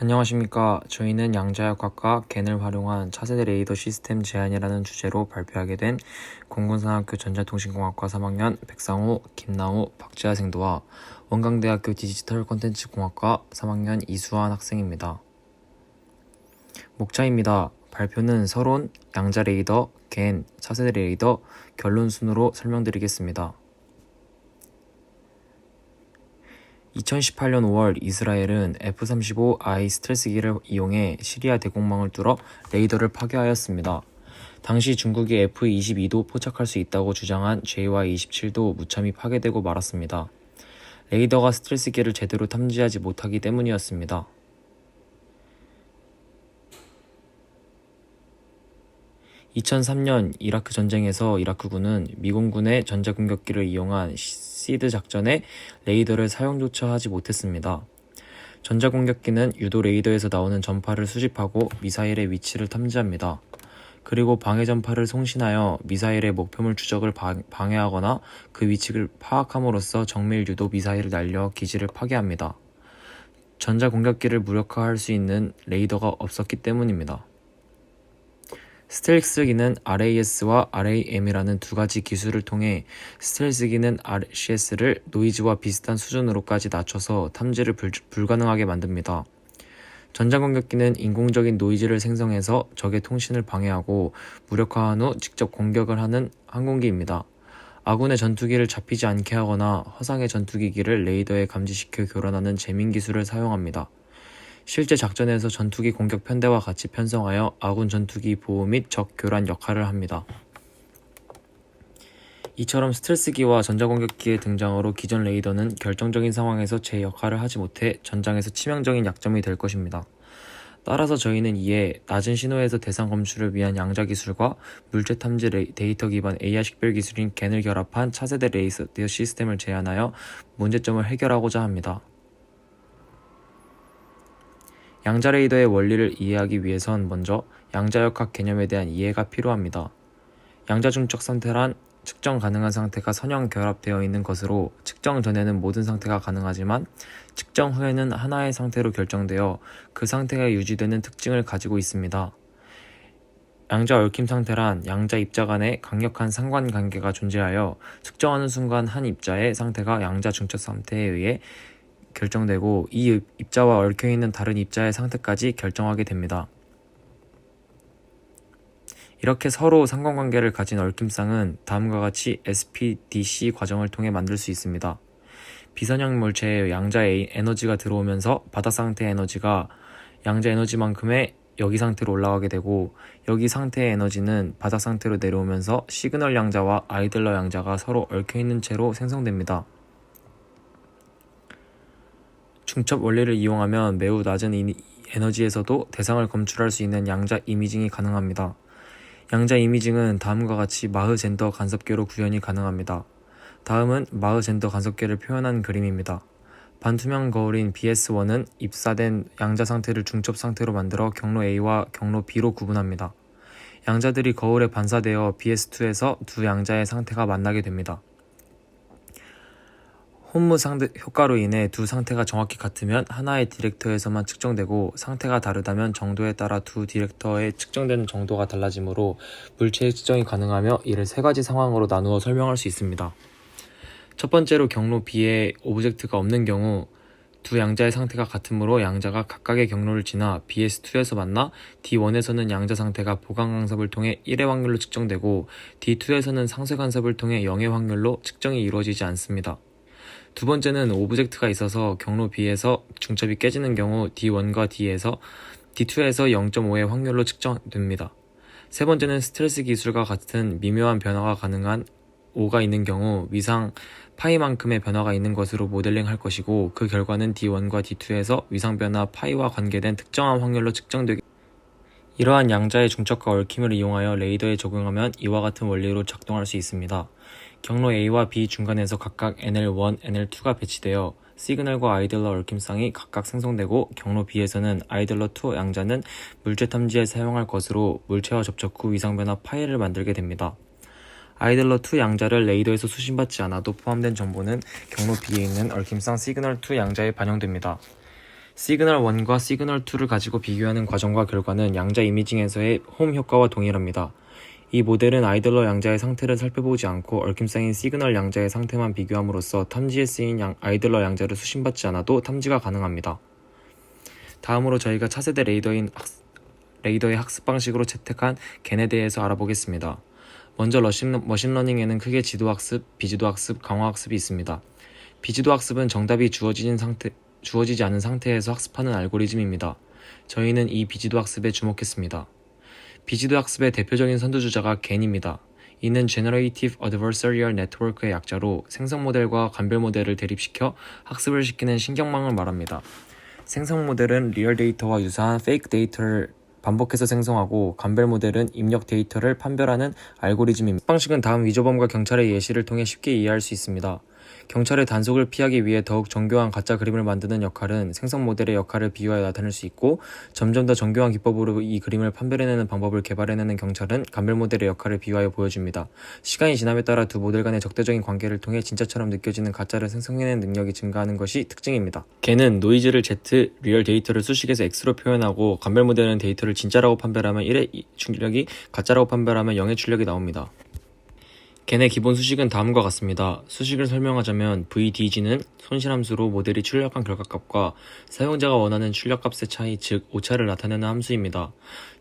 안녕하십니까. 저희는 양자역학과 겐을 활용한 차세대 레이더 시스템 제안이라는 주제로 발표하게 된 공군산학교 전자통신공학과 3학년 백상우, 김나우, 박지하 생도와 원광대학교 디지털 콘텐츠공학과 3학년 이수환 학생입니다. 목차입니다. 발표는 서론, 양자 레이더, 겐, 차세대 레이더, 결론 순으로 설명드리겠습니다. 2018년 5월 이스라엘은 F-35I 스텔스기를 이용해 시리아 대공망을 뚫어 레이더를 파괴하였습니다. 당시 중국이 F-22도 포착할 수 있다고 주장한 JY-27도 무참히 파괴되고 말았습니다. 레이더가 스텔스기를 제대로 탐지하지 못하기 때문이었습니다. 2003년 이라크 전쟁에서 이라크군은 미공군의 전자공격기를 이용한 시드 작전에 레이더를 사용조차 하지 못했습니다. 전자공격기는 유도 레이더에서 나오는 전파를 수집하고 미사일의 위치를 탐지합니다. 그리고 방해 전파를 송신하여 미사일의 목표물 추적을 방해하거나 그 위치를 파악함으로써 정밀 유도 미사일을 날려 기지를 파괴합니다. 전자공격기를 무력화할 수 있는 레이더가 없었기 때문입니다. 스텔스기는 RAS와 RAM이라는 두 가지 기술을 통해 스텔스기는 RCS를 노이즈와 비슷한 수준으로까지 낮춰서 탐지를 불가능하게 만듭니다. 전자공격기는 인공적인 노이즈를 생성해서 적의 통신을 방해하고 무력화한 후 직접 공격을 하는 항공기입니다. 아군의 전투기를 잡히지 않게 하거나 허상의 전투기기를 레이더에 감지시켜 교란하는 재민 기술을 사용합니다. 실제 작전에서 전투기 공격 편대와 같이 편성하여 아군 전투기 보호 및 적 교란 역할을 합니다. 이처럼 스텔스기와 전자공격기의 등장으로 기존 레이더는 결정적인 상황에서 제 역할을 하지 못해 전장에서 치명적인 약점이 될 것입니다. 따라서 저희는 이에 낮은 신호에서 대상 검출을 위한 양자 기술과 물체 탐지 데이터 기반 AI 식별 기술인 겐을 결합한 차세대 레이더 시스템을 제안하여 문제점을 해결하고자 합니다. 양자 레이더의 원리를 이해하기 위해선 먼저 양자역학 개념에 대한 이해가 필요합니다. 양자 중적 상태란 측정 가능한 상태가 선형 결합되어 있는 것으로 측정 전에는 모든 상태가 가능하지만 측정 후에는 하나의 상태로 결정되어 그 상태가 유지되는 특징을 가지고 있습니다. 양자 얽힘 상태란 양자 입자 간의 강력한 상관관계가 존재하여 측정하는 순간 한 입자의 상태가 양자 중적 상태에 의해 결정되고 이 입자와 얽혀있는 다른 입자의 상태까지 결정하게 됩니다. 이렇게 서로 상관관계를 가진 얽힘쌍은 다음과 같이 SPDC 과정을 통해 만들 수 있습니다. 비선형 물체에 양자 에너지가 들어오면서 바닥 상태 에너지가 양자 에너지만큼의 여기 상태로 올라가게 되고 여기 상태의 에너지는 바닥 상태로 내려오면서 시그널 양자와 아이들러 양자가 서로 얽혀있는 채로 생성됩니다. 중첩 원리를 이용하면 매우 낮은 에너지에서도 대상을 검출할 수 있는 양자 이미징이 가능합니다. 양자 이미징은 다음과 같이 마흐 젠더 간섭계로 구현이 가능합니다. 다음은 마흐 젠더 간섭계를 표현한 그림입니다. 반투명 거울인 BS1은 입사된 양자 상태를 중첩 상태로 만들어 경로 A와 경로 B로 구분합니다. 양자들이 거울에 반사되어 BS2에서 두 양자의 상태가 만나게 됩니다. 혼무 효과로 인해 두 상태가 정확히 같으면 하나의 디렉터에서만 측정되고 상태가 다르다면 정도에 따라 두 디렉터의 측정되는 정도가 달라지므로 물체의 측정이 가능하며 이를 세 가지 상황으로 나누어 설명할 수 있습니다. 첫 번째로 경로 B에 오브젝트가 없는 경우 두 양자의 상태가 같으므로 양자가 각각의 경로를 지나 BS2에서 만나 D1에서는 양자 상태가 보강 간섭을 통해 1의 확률로 측정되고 D2에서는 상쇄 간섭을 통해 0의 확률로 측정이 이루어지지 않습니다. 두 번째는 오브젝트가 있어서 경로 B에서 중첩이 깨지는 경우 D1과 D에서 D2에서 0.5의 확률로 측정됩니다. 세 번째는 스텔스 기술과 같은 미묘한 변화가 가능한 O가 있는 경우 위상 파이만큼의 변화가 있는 것으로 모델링할 것이고 그 결과는 D1과 D2에서 위상 변화 파이와 관계된 특정한 확률로 측정되게 이러한 양자의 중첩과 얽힘을 이용하여 레이더에 적용하면 이와 같은 원리로 작동할 수 있습니다. 경로 A와 B 중간에서 각각 NL1, NL2가 배치되어 시그널과 아이들러 얽힘쌍이 각각 생성되고 경로 B에서는 아이들러2 양자는 물체 탐지에 사용할 것으로 물체와 접촉 후 위상변화 파일을 만들게 됩니다. 아이들러2 양자를 레이더에서 수신받지 않아도 포함된 정보는 경로 B에 있는 얽힘쌍 시그널2 양자에 반영됩니다. 시그널 1과 시그널 2를 가지고 비교하는 과정과 결과는 양자 이미징에서의 홈 효과와 동일합니다. 이 모델은 아이들러 양자의 상태를 살펴보지 않고 얽힘 쌓인 시그널 양자의 상태만 비교함으로써 탐지에 쓰인 아이들러 양자를 수신받지 않아도 탐지가 가능합니다. 다음으로 저희가 차세대 레이더의 학습 방식으로 채택한 겐에 대해서 알아보겠습니다. 먼저 머신러닝에는 크게 지도학습, 비지도학습, 강화학습이 있습니다. 비지도학습은 정답이 주어지지 않은 상태에서 학습하는 알고리즘입니다. 저희는 이 비지도학습에 주목했습니다. 비지도학습의 대표적인 선두주자가 겐입니다. 이는 Generative Adversarial Network의 약자로 생성모델과 감별모델을 대립시켜 학습을 시키는 신경망을 말합니다. 생성모델은 리얼 데이터와 유사한 페이크 데이터를 반복해서 생성하고 감별모델은 입력 데이터를 판별하는 알고리즘입니다. 방식은 다음 위조범과 경찰의 예시를 통해 쉽게 이해할 수 있습니다. 경찰의 단속을 피하기 위해 더욱 정교한 가짜 그림을 만드는 역할은 생성 모델의 역할을 비유하여 나타낼 수 있고, 점점 더 정교한 기법으로 이 그림을 판별해내는 방법을 개발해내는 경찰은 감별 모델의 역할을 비유하여 보여줍니다. 시간이 지남에 따라 두 모델 간의 적대적인 관계를 통해 진짜처럼 느껴지는 가짜를 생성해내는 능력이 증가하는 것이 특징입니다. 겐은 노이즈를 Z, 리얼 데이터를 수식에서 X로 표현하고, 감별 모델은 데이터를 진짜라고 판별하면 1의 출력이, 가짜라고 판별하면 0의 출력이 나옵니다. 겐의 기본 수식은 다음과 같습니다. 수식을 설명하자면 VDG는 손실함수로 모델이 출력한 결과값과 사용자가 원하는 출력값의 차이, 즉 오차를 나타내는 함수입니다.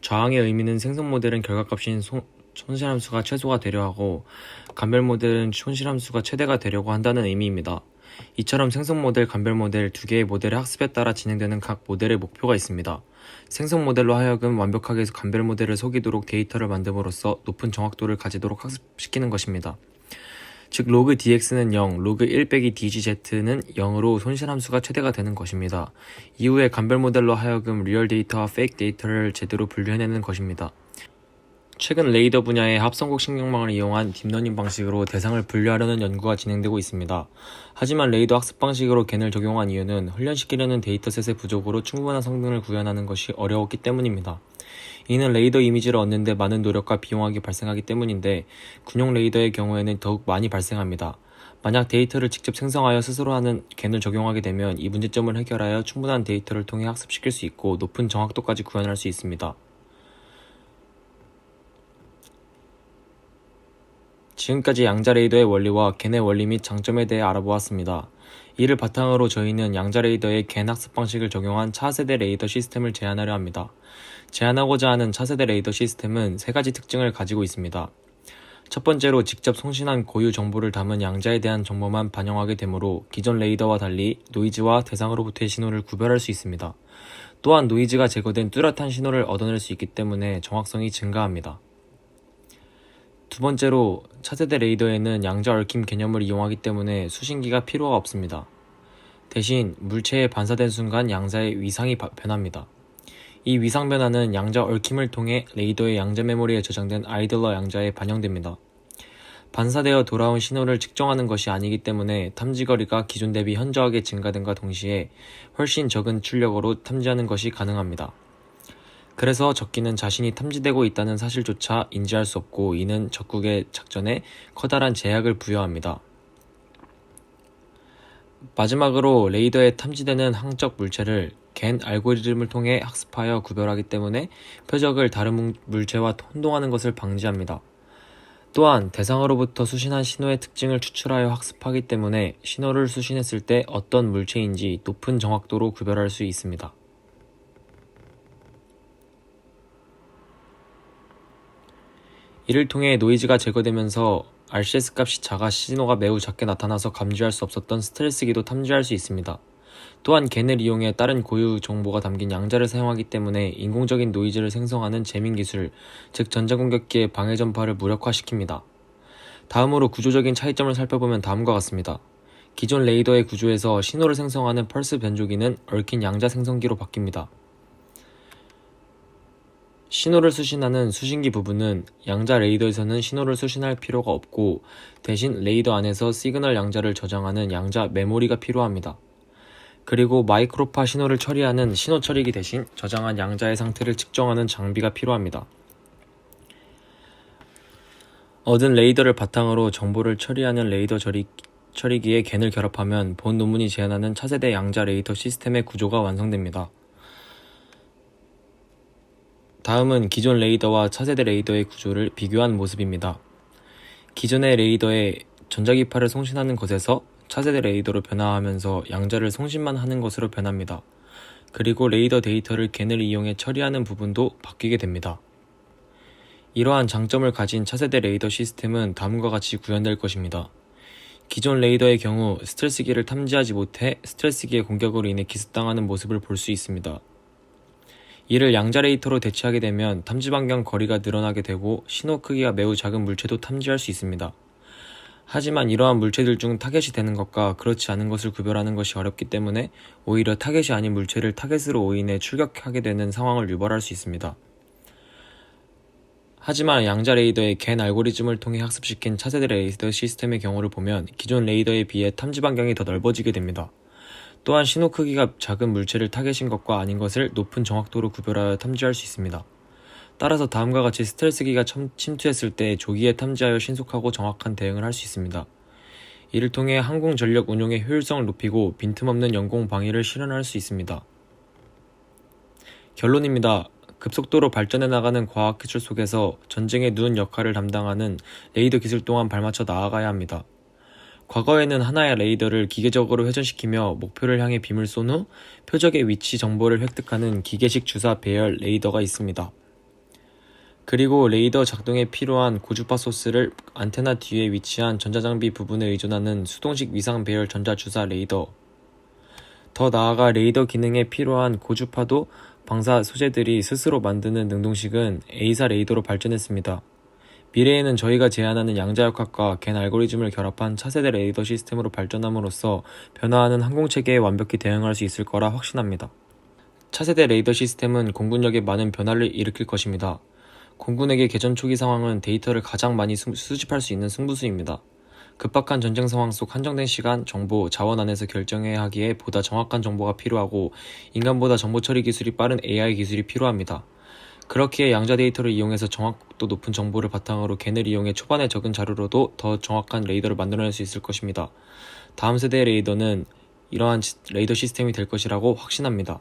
좌항의 의미는 생성 모델은 결과값인 손실함수가 최소가 되려 하고, 감별 모델은 손실함수가 최대가 되려고 한다는 의미입니다. 이처럼 생성 모델, 감별 모델 두 개의 모델의 학습에 따라 진행되는 각 모델의 목표가 있습니다. 생성 모델로 하여금 완벽하게 감별 모델을 속이도록 데이터를 만듦으로써 높은 정확도를 가지도록 학습시키는 것입니다. 즉 로그 dx는 0, 로그 1 빼기 dgz는 0으로 손실함수가 최대가 되는 것입니다. 이후에 감별 모델로 하여금 리얼 데이터와 페이크 데이터를 제대로 분류해내는 것입니다. 최근 레이더 분야의 합성국 신경망을 이용한 딥러닝 방식으로 대상을 분류하려는 연구가 진행되고 있습니다. 하지만 레이더 학습 방식으로 겐을 적용한 이유는 훈련시키려는 데이터셋의 부족으로 충분한 성능을 구현하는 것이 어려웠기 때문입니다. 이는 레이더 이미지를 얻는 데 많은 노력과 비용이 발생하기 때문인데, 군용 레이더의 경우에는 더욱 많이 발생합니다. 만약 데이터를 직접 생성하여 스스로 하는 겐을 적용하게 되면 이 문제점을 해결하여 충분한 데이터를 통해 학습시킬 수 있고 높은 정확도까지 구현할 수 있습니다. 지금까지 양자 레이더의 원리와 겐의 원리 및 장점에 대해 알아보았습니다. 이를 바탕으로 저희는 양자 레이더의 겐 학습 방식을 적용한 차세대 레이더 시스템을 제안하려 합니다. 제안하고자 하는 차세대 레이더 시스템은 세 가지 특징을 가지고 있습니다. 첫 번째로 직접 송신한 고유 정보를 담은 양자에 대한 정보만 반영하게 되므로 기존 레이더와 달리 노이즈와 대상으로부터의 신호를 구별할 수 있습니다. 또한 노이즈가 제거된 뚜렷한 신호를 얻어낼 수 있기 때문에 정확성이 증가합니다. 두 번째로, 차세대 레이더에는 양자 얽힘 개념을 이용하기 때문에 수신기가 필요가 없습니다. 대신 물체에 반사된 순간 양자의 위상이 변합니다. 이 위상 변화는 양자 얽힘을 통해 레이더의 양자 메모리에 저장된 아이들러 양자에 반영됩니다. 반사되어 돌아온 신호를 측정하는 것이 아니기 때문에 탐지거리가 기존 대비 현저하게 증가됨과 동시에 훨씬 적은 출력으로 탐지하는 것이 가능합니다. 그래서 적기는 자신이 탐지되고 있다는 사실조차 인지할 수 없고, 이는 적국의 작전에 커다란 제약을 부여합니다. 마지막으로 레이더에 탐지되는 항적 물체를 겐 알고리즘을 통해 학습하여 구별하기 때문에 표적을 다른 물체와 혼동하는 것을 방지합니다. 또한 대상으로부터 수신한 신호의 특징을 추출하여 학습하기 때문에 신호를 수신했을 때 어떤 물체인지 높은 정확도로 구별할 수 있습니다. 이를 통해 노이즈가 제거되면서 RCS 값이 작아 신호가 매우 작게 나타나서 감지할 수 없었던 스트레스기도 탐지할 수 있습니다. 또한 겐을 이용해 다른 고유 정보가 담긴 양자를 사용하기 때문에 인공적인 노이즈를 생성하는 재민 기술, 즉 전자공격기의 방해 전파를 무력화시킵니다. 다음으로 구조적인 차이점을 살펴보면 다음과 같습니다. 기존 레이더의 구조에서 신호를 생성하는 펄스 변조기는 얽힌 양자 생성기로 바뀝니다. 신호를 수신하는 수신기 부분은 양자 레이더에서는 신호를 수신할 필요가 없고, 대신 레이더 안에서 시그널 양자를 저장하는 양자 메모리가 필요합니다. 그리고 마이크로파 신호를 처리하는 신호 처리기 대신 저장한 양자의 상태를 측정하는 장비가 필요합니다. 얻은 레이더를 바탕으로 정보를 처리하는 레이더 처리기에 겐을 결합하면 본 논문이 제안하는 차세대 양자 레이더 시스템의 구조가 완성됩니다. 다음은 기존 레이더와 차세대 레이더의 구조를 비교한 모습입니다. 기존의 레이더의 전자기파를 송신하는 것에서 차세대 레이더로 변화하면서 양자를 송신만 하는 것으로 변합니다. 그리고 레이더 데이터를 겐을 이용해 처리하는 부분도 바뀌게 됩니다. 이러한 장점을 가진 차세대 레이더 시스템은 다음과 같이 구현될 것입니다. 기존 레이더의 경우 스텔스기를 탐지하지 못해 스텔스기의 공격으로 인해 기습당하는 모습을 볼 수 있습니다. 이를 양자 레이더로 대체하게 되면 탐지 반경 거리가 늘어나게 되고 신호 크기가 매우 작은 물체도 탐지할 수 있습니다. 하지만 이러한 물체들 중 타겟이 되는 것과 그렇지 않은 것을 구별하는 것이 어렵기 때문에 오히려 타겟이 아닌 물체를 타겟으로 오인해 출격하게 되는 상황을 유발할 수 있습니다. 하지만 양자 레이더의 겐 알고리즘을 통해 학습시킨 차세대 레이더 시스템의 경우를 보면 기존 레이더에 비해 탐지 반경이 더 넓어지게 됩니다. 또한 신호 크기가 작은 물체를 타겟인 것과 아닌 것을 높은 정확도로 구별하여 탐지할 수 있습니다. 따라서 다음과 같이 스텔스기가 침투했을 때 조기에 탐지하여 신속하고 정확한 대응을 할 수 있습니다. 이를 통해 항공 전력 운용의 효율성을 높이고 빈틈없는 영공 방위를 실현할 수 있습니다. 결론입니다. 급속도로 발전해 나가는 과학기술 속에서 전쟁의 눈 역할을 담당하는 레이더 기술 또한 발맞춰 나아가야 합니다. 과거에는 하나의 레이더를 기계적으로 회전시키며 목표를 향해 빔을 쏜 후 표적의 위치 정보를 획득하는 기계식 주사 배열 레이더가 있습니다. 그리고 레이더 작동에 필요한 고주파 소스를 안테나 뒤에 위치한 전자장비 부분에 의존하는 수동식 위상 배열 전자주사 레이더. 더 나아가 레이더 기능에 필요한 고주파도 방사 소재들이 스스로 만드는 능동식은 A사 레이더로 발전했습니다. 미래에는 저희가 제안하는 양자역학과 겐 알고리즘을 결합한 차세대 레이더 시스템으로 발전함으로써 변화하는 항공체계에 완벽히 대응할 수 있을 거라 확신합니다. 차세대 레이더 시스템은 공군력에 많은 변화를 일으킬 것입니다. 공군에게 개전 초기 상황은 데이터를 가장 많이 수집할 수 있는 승부수입니다. 급박한 전쟁 상황 속 한정된 시간, 정보, 자원 안에서 결정해야 하기에 보다 정확한 정보가 필요하고 인간보다 정보 처리 기술이 빠른 AI 기술이 필요합니다. 그렇기에 양자 데이터를 이용해서 정확도 높은 정보를 바탕으로 겐을 이용해 초반에 적은 자료로도 더 정확한 레이더를 만들어낼 수 있을 것입니다. 다음 세대의 레이더는 이러한 레이더 시스템이 될 것이라고 확신합니다.